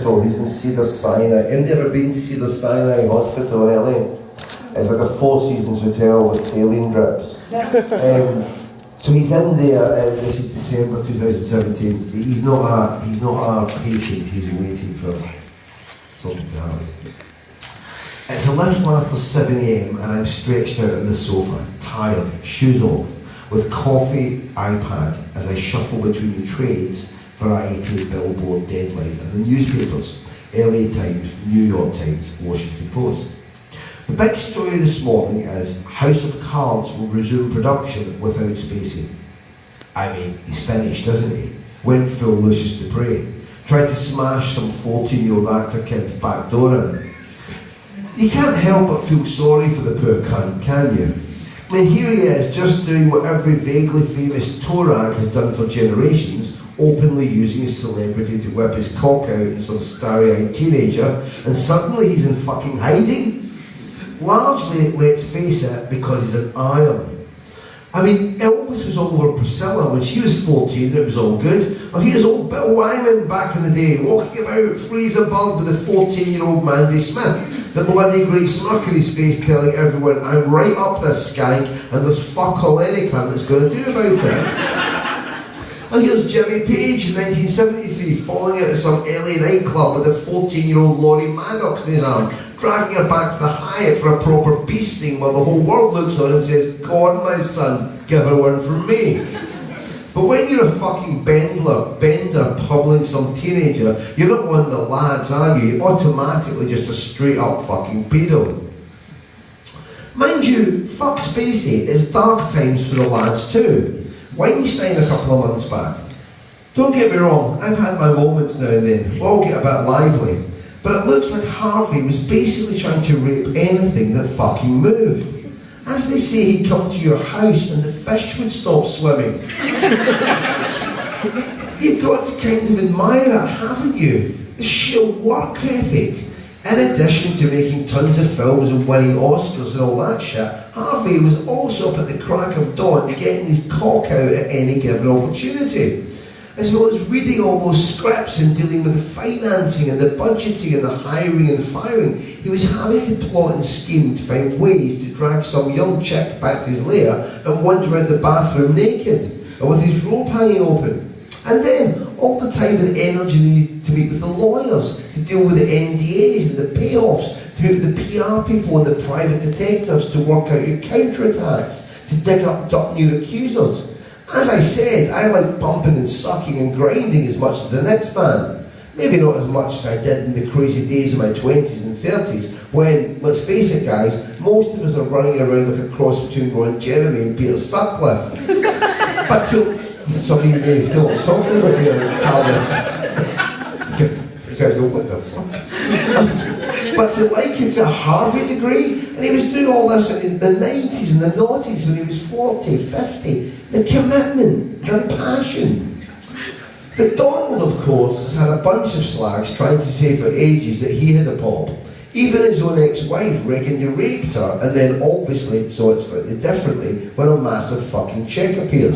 Bristol, he's in Cedars-Sinai. Have you ever been to Cedars-Sinai Hospital in LA? It's like a Four Seasons hotel with saline drips. So he's in there, this is December 2017. He's not a patient, he's waiting for something to happen. It's 11 after 7 AM and I'm stretched out on the sofa, tired, shoes off, with coffee, iPad, as I shuffle between the trades, Variety, Billboard, Deadline, and the newspapers, LA Times, New York Times, Washington Post. The big story this morning is House of Cards will resume production without spacing. I mean, he's finished, isn't he? Went full Lucius Dupre. Tried to smash some 14-year-old actor kid's back door in. You can't help but feel sorry for the poor cunt, can you? I mean, here he is, just doing what every vaguely famous Torag has done for generations, openly using his celebrity to whip his cock out in some starry-eyed teenager, and suddenly he's in fucking hiding? Largely, let's face it, because he's an iron. I mean, Elvis was all over Priscilla when she was 14, it was all good. Or here's old Bill Wyman back in the day, walking about free as a bird with a 14-year-old Mandy Smith. The bloody great smirk on his face telling everyone, I'm right up this skank and there's fuck all any cunt that's going to do about it. And here's Jimmy Page in 1973 falling out of some LA nightclub with a 14-year-old Laurie Maddox in his arm, dragging her back to the Hyatt for a proper beasting while the whole world looks on and says, go on my son, give her one from me. But when you're a fucking bender pummeling some teenager, you're not one of the lads, are you? You're automatically just a straight up fucking pedo. Mind you, fuck Spacey, it's dark times for the lads too. Weinstein a couple of months back. Don't get me wrong, I've had my moments now and then, we all get a bit lively. But it looks like Harvey was basically trying to rape anything that fucking moved. As they say, he'd come to your house and the fish would stop swimming. You've got to kind of admire it, haven't you? The sheer work ethic. In addition to making tons of films and winning Oscars and all that shit, Harvey was also up at the crack of dawn getting his cock out at any given opportunity. As well as reading all those scripts and dealing with the financing and the budgeting and the hiring and firing, he was having to plot and scheme to find ways to drag some young chick back to his lair and wander around the bathroom naked, and with his robe hanging open. And then, all the time and energy needed to meet with the lawyers, to deal with the NDAs and the payoffs, to meet with the PR people and the private detectives to work out your counterattacks, to dig up new accusers. As I said, I like bumping and sucking and grinding as much as the next man. Maybe not as much as I did in the crazy days of my 20s and 30s, when, let's face it guys, most of us are running around like a cross between Ron Jeremy and Peter Sutcliffe. But to... Somebody may feel something about your Calvin. You guys go, what the fuck? But to liken to a Harvey degree, and he was doing all this in the 90s and the noughties when he was 40, 50. The commitment, the passion. But Donald, of course, has had a bunch of slags trying to say for ages that he had a pop. Even his own ex-wife reckoned he raped her, and then obviously saw it slightly differently when a massive fucking check appeared.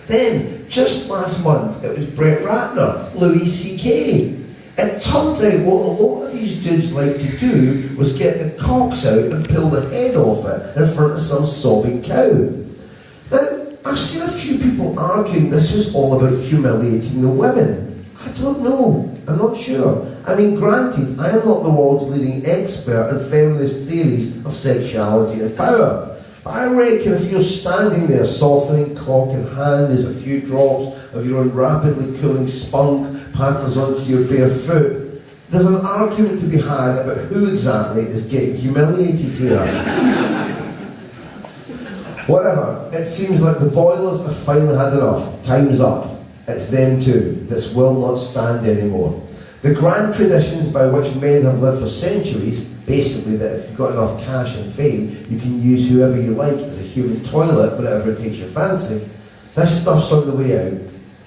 Then, just last month, it was Brett Ratner, Louis C.K. It turned out what a lot of these dudes like to do was get the cocks out and pull the head off it in front of some sobbing cow. Now, I've seen a few people arguing this was all about humiliating the women. I don't know. I'm not sure. I mean, granted, I am not the world's leading expert in feminist theories of sexuality and power. But I reckon if you're standing there softening cock in hand as a few drops of your own rapidly cooling spunk patters onto your bare foot, there's an argument to be had about who exactly is getting humiliated here. Whatever, it seems like the boilers have finally had enough. Time's up. It's them too. This will not stand anymore. The grand traditions by which men have lived for centuries, basically that if you've got enough cash and fame, you can use whoever you like as a human toilet whenever it takes your fancy, this stuff's on the way out.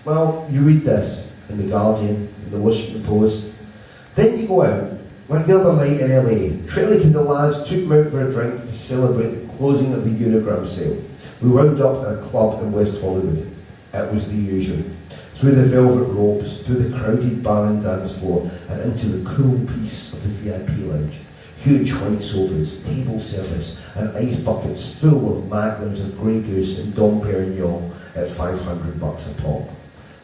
Well, you read this in The Guardian, in the Washington Post. Then you go out, like the other night in LA. Trillick and the lads took me out for a drink to celebrate the closing of the Unigram sale. We wound up at a club in West Hollywood. It was the usual. through the velvet ropes, through the crowded bar and dance floor, and into the cool peace of the VIP lounge. Huge white sofas, table service, and ice buckets full of magnums of Grey Goose and Dom Perignon at $500 a pop.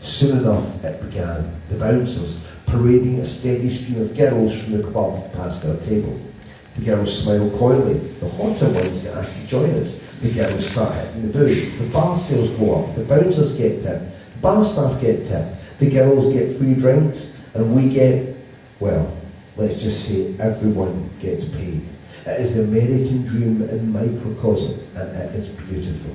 Soon enough it began, the bouncers parading a steady stream of girls from the club past our table. The girls smile coyly, the hotter ones get asked to join us. The girls start hitting the booth, the bar sales go up, the bouncers get tipped, the bar staff get tipped, the girls get free drinks, and we get, well, let's just say everyone gets paid. It is the American dream in microcosm, and it is beautiful.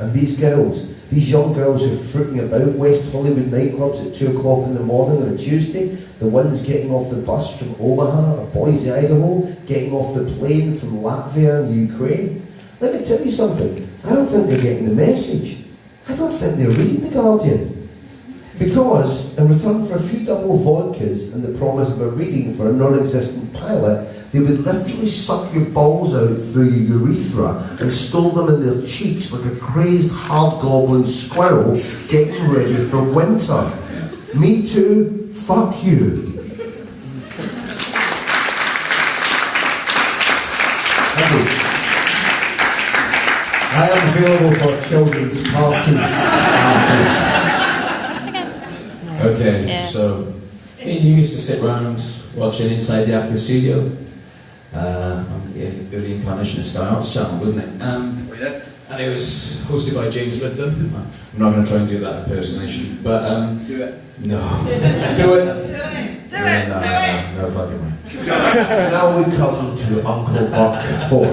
And these girls, these young girls who are fruiting about West Hollywood nightclubs at 2 o'clock in the morning on a Tuesday, the ones getting off the bus from Omaha or Boise, Idaho, getting off the plane from Latvia and Ukraine. Let me tell you something, I don't think they're getting the message. I don't think they're reading The Guardian. Because, in return for a few double vodkas and the promise of a reading for a non-existent pilot, they would literally suck your balls out through your urethra and store them in their cheeks like a crazed hobgoblin squirrel getting ready for winter. Me too, fuck you. I am available for children's parties. Okay, yes. So you used to sit around watching Inside the Actors Studio, the early incarnation of Sky Arts Channel, wasn't it? And it was hosted by James Lipton. I'm not going to try and do that impersonation, but do it. No. Do it. Do it. No fucking way. Now we come to Uncle Buck 4.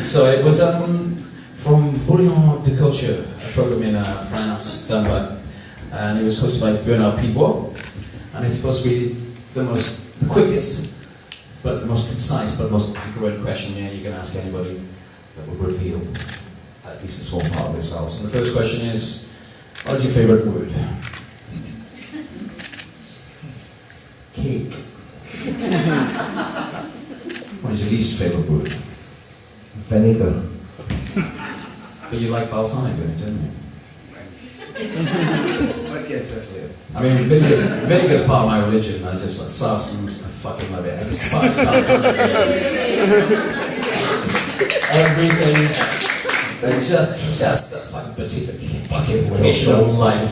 So it was from Bouillon de Culture, a program in France done by. And it was hosted by Bernard Pivot, and it's supposed to be the quickest, but the most concise, but most accurate question you can ask anybody that would reveal at least a small part of themselves. And the first question is, what is your favourite word? Cake. What is your least favourite word? Vinegar. But you like balsamic vinegar, didn't you? I get this later. I mean, vinegar is part of my religion. I just like sarsons. I fucking love it. I despise everything. Just a fucking beatific fucking creation of life.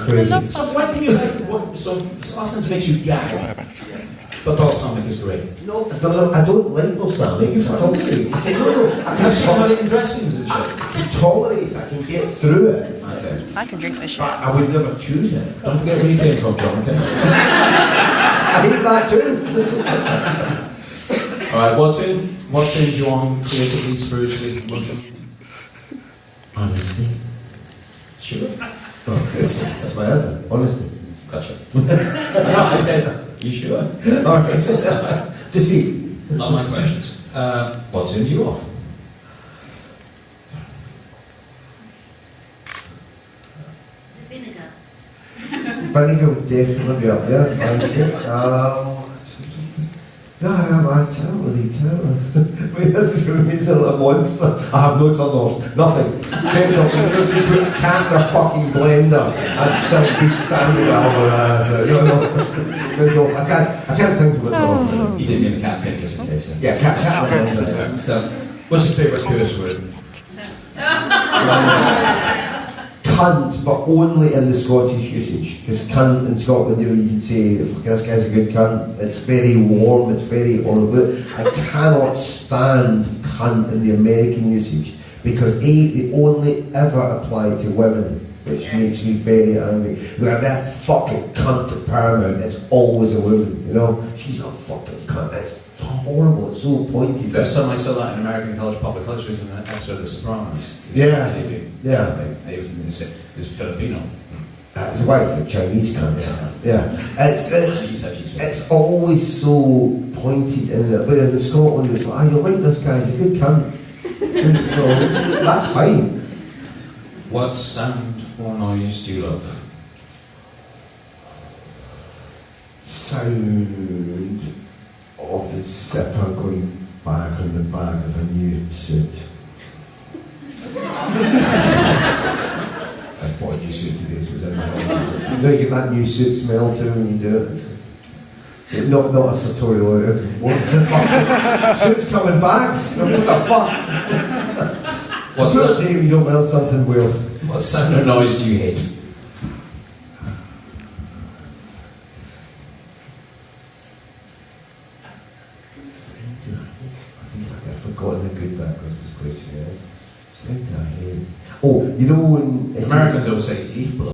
So why can you like so sarsons makes you gag? But balsamic is great. No, I don't like balsamic. You tolerate. I can tolerate in dressings and shit. I can tolerate. I can get through it. I can drink this shit. I would never choose it. Don't forget where you came from, John, okay? I hate that too. Alright, what turns you on creatively, spiritually, emotionally? Honesty. Sure. Oh, that's my answer. Honesty. Gotcha. I said that. You sure? Alright. To see. Not my questions. What turns you off? Vinegar would definitely be up there. Thank you. No, I tell really tell. I mean, this is going to be a monster. I have no turn-offs. Nothing. You put a cat in a fucking blender and still beat standing over I can't think of it. You didn't mean the cat thing, just in case. Yeah, cat blender. So, what's your favourite curse word? Cunt, but only in the Scottish usage. Because cunt in Scotland, you can say, this guy's a good cunt. It's very warm, it's very honourable. I cannot stand cunt in the American usage. Because A, they only ever apply to women, which makes me very angry. Where that fucking cunt at Paramount is always a woman, you know? She's a fucking cunt. It's horrible, it's so pointy. First time I saw that in American public culture was in an episode of The Sopranos. Yeah, TV. yeah. He was Filipino. His wife, a Chinese cunt. Yeah. It's always so pointed in there. But in Scotland, it's like, you like this guy, he's a good cunt. That's fine. What sound or noise do you love? Sound of the zipper going back on the back of a new suit. I bought a new suit today, so it doesn't matter. know, you get that new suit smell too when you do it. Not a sartorial. What the fuck? Suits come in bags. What the fuck? What's Put that? a day when you don't learn something weird. What sound or noise do you hate? I've forgotten the good backwards this question is. Oh, you know when... Americans always say leaf blower.